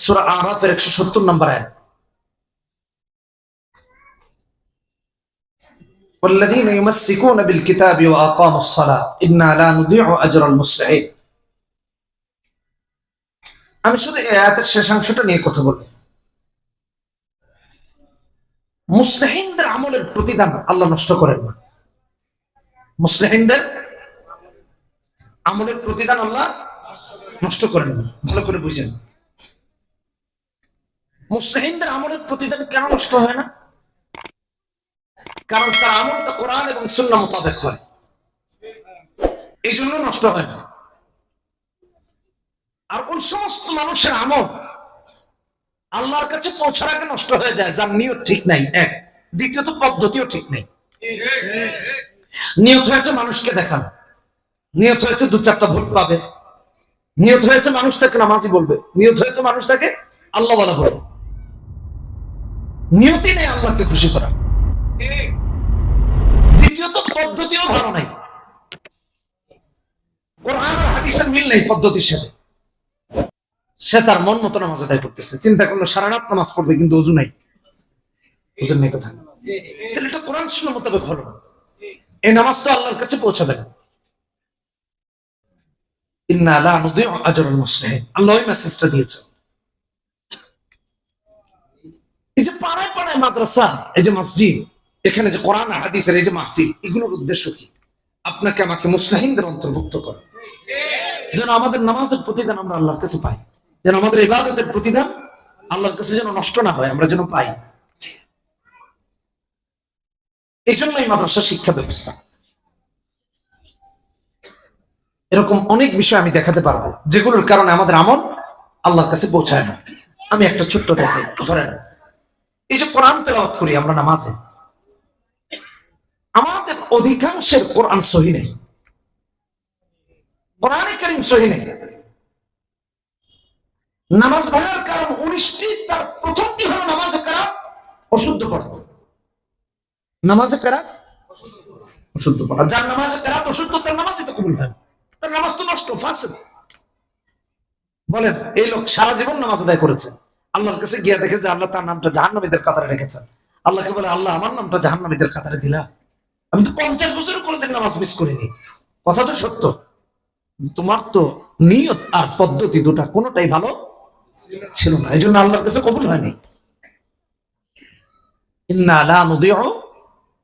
সূরা আরাফের 170 নম্বর আয়াত, والذين يمسكون بالكتاب واقاموا الصلاه انا لا نضيع اجر المصلحين। আমি শুধু এই আয়াতের শেষাংশটা নিয়ে কথা বলবো। মুসলিহিনদের আমলের প্রতিদান আল্লাহ নষ্ট করেন না। মুসলিহিনদের আমলের প্রতিদান আল্লাহ নষ্ট করেন না, ভালো করে বুঝেন। মুসলিহিনদের আমলের প্রতিদান কেন নষ্ট হয় না? কারণ তার আমলটা কোরআন এবং সুন্নাহ মোতাবেক হয়, এই জন্য নষ্ট হয় না। আর ওই সমস্ত মানুষের আমল আল্লাহর কাছে পৌঁছার আগে নষ্ট হয়ে যায় যার নিয়ত ঠিক নাই। এক, দ্বিতীয়ত পদ্ধতিও ঠিক নেই। নিয়ত হয়েছে মানুষকে দেখানো, নিয়ত হয়েছে দু চারটা ভোট পাবে, নিয়ত হয়েছে মানুষ তাকে নামাজি বলবে, নিয়ত হয়েছে মানুষ তাকে আল্লাহ বলা বলবে। নিয়তই নেই আল্লাহকে খুশি করা। দ্বিতীয়ত পদ্ধতিও ভালো নাই, কোরআন আর হাদিসের মিল নেই পদ্ধতির সাথে। সে তার মন মতো নামাজ আদায় করতেছে, চিন্তা করলো সারা রাত নামাজ পড়বে কিন্তু ওযু নাই। বুঝেন না কথা? তাহলে এটা কোরআন সুন্নাহ মোতাবেক হলো না। এই নামাজ তো আল্লাহর কাছে পৌঁছাবে না। ইন্না লা নুদিউ আজরাল মুসলিহিন, আল্লাহ এই মেসেজটা দিয়েছেন। এই যে পাড়ায় পাড়ায় মাদ্রাসা, এই যে মসজিদ, এখানে যে কোরআন আর হাদিসের এই যে মাহফিল, এগুলোর উদ্দেশ্য কি? আপনাকে আমাকে মুসলিহিনদের অন্তর্ভুক্ত করা, যেন আমাদের নামাজের প্রতিদান আমরা আল্লাহর কাছে পাই, যেন আমাদের ইবাদতের প্রতিদান আল্লাহর কাছে যেন নষ্ট না হয়, আমরা যেন পাই। এই জন্যই মাদ্রাসা শিক্ষা ব্যবস্থা। এরকম অনেক বিষয় আমি দেখাতে পারবো যেগুলোর কারণে আমাদের আমল আল্লাহর কাছে পৌঁছায় না। আমি একটা ছোট্ট দেখাই। ধরেন এই যে কোরআন তেলাওয়াত করি আমরা নামাজে, আমাদের অধিকাংশের কোরআন সহি নেই, কোরআনে কারীম সহি নেই। নামাজ ভাঙার কারণ 19টি, তার প্রথমটি হলো নামাজে কেরাত অশুদ্ধ পড়া। নামাজে কেরাত অশুদ্ধ পড়া, যার নামাজে কেরাত অশুদ্ধ তার নামাজই তো কবুল হয় না, তার নামাজ তো নষ্ট, ফাসিক। বলেন এই লোক সারা জীবন নামাজ আদায় করেছে, আল্লাহর কাছে গিয়ে দেখে যে আল্লাহ তার নামটা জাহান্নামীদের কাতারে রেখেছেন। আল্লাহকে বলে, আল্লাহ আমার নামটা জাহান্নামীদের কাতারে দিলা, আমি তো 50 বছরের কোনোদিন নামাজ মিস করিনি। কথা তো সত্য, তোমার তো নিয়ত আর পদ্ধতি দুটা কোনোটাই ভালো ছিল না, এই জন্য আল্লাহর কাছে কবুল হয়নি। ইন্না লা নুদিউ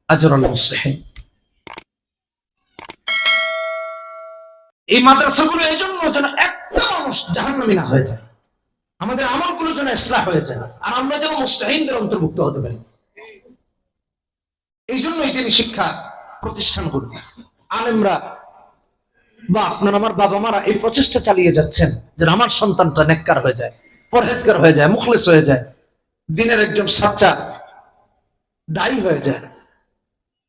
আজরাল মুসলিহিন। এই মাদ্রাসাগুলো এই জন্য যেন একটা মানুষ জাহান্নামী না হয়ে যায়, আমাদের আমলগুলো যেন ইসলাহ হয়ে যায়, আর আমরা যেন মুস্তাহিনদের অন্তর্ভুক্ত হতে পারি। এই জন্য এই দিনী শিক্ষা প্রতিষ্ঠানগুলো, আলেমরা বা আপনার আমার বাবা মারা এই প্রচেষ্টা চালিয়ে যাচ্ছেন যেন আমার সন্তানটা নেককার হয়ে যায়, পরহেজগার হয়ে যায়, মুখলেস হয়ে যায়, দিনের একজন সাচ্চা দায়ী হয়ে যায়।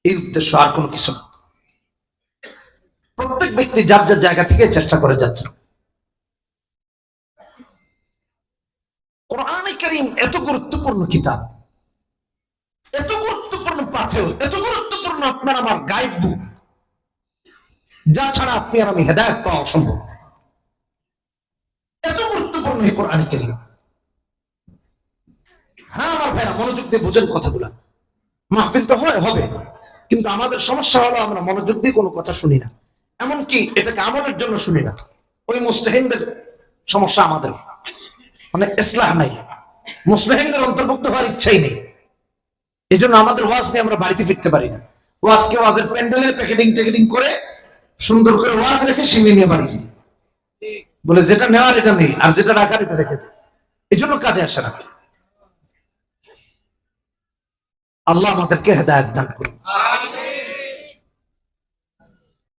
এই উদ্দেশ্য, আর কোনো কিছু না। প্রত্যেক ব্যক্তি যার যার জায়গা থেকে চেষ্টা করে যাচ্ছে। কোরআনে কারীম এত গুরুত্বপূর্ণ কিতাব, এত গুরুত্বপূর্ণ পাথেয়, এত গুরুত্বপূর্ণ আপনার আমার গাইড বুক, যা ছাড়া আপনি আর আমি হেদায়েত পাওয়া অসম্ভব। এত গুরুত্বপূর্ণ এই কোরআনে কারীম। হ্যাঁ আমার ভাইরা, মনোযোগ দিয়ে বোঝেন কথাগুলা। মাহফিল তো হবে, কিন্তু আমাদের সমস্যা হলো আমরা মনোযোগ দিয়ে কোনো কথা শুনি না, এমনকি এটাকে আমলের জন্য শুনি না। ওই মুস্তাহিনদের সমস্যা আমাদের, মানে ইসলাহ নাই, মুসলিমদের অন্তর্ভুক্ত হওয়ার ইচ্ছাই নেই। এই জন্য আমাদের ওয়াজ নিয়ে আমরা বাড়িতে ফিরতে পারি না। ওয়াজকে ওয়াজের প্যান্ডেলের প্যাকেটিং করে সুন্দর করে ওয়াজ রেখে সিমে নিয়ে বাড়ি ফিরি, বলে যেটা নেওয়ার এটা নেই, আর যেটা রাখার এটা রেখেছে। এই জন্য কাজে আসে না। আল্লাহ আমাদেরকে হেদায়েত দান করুন।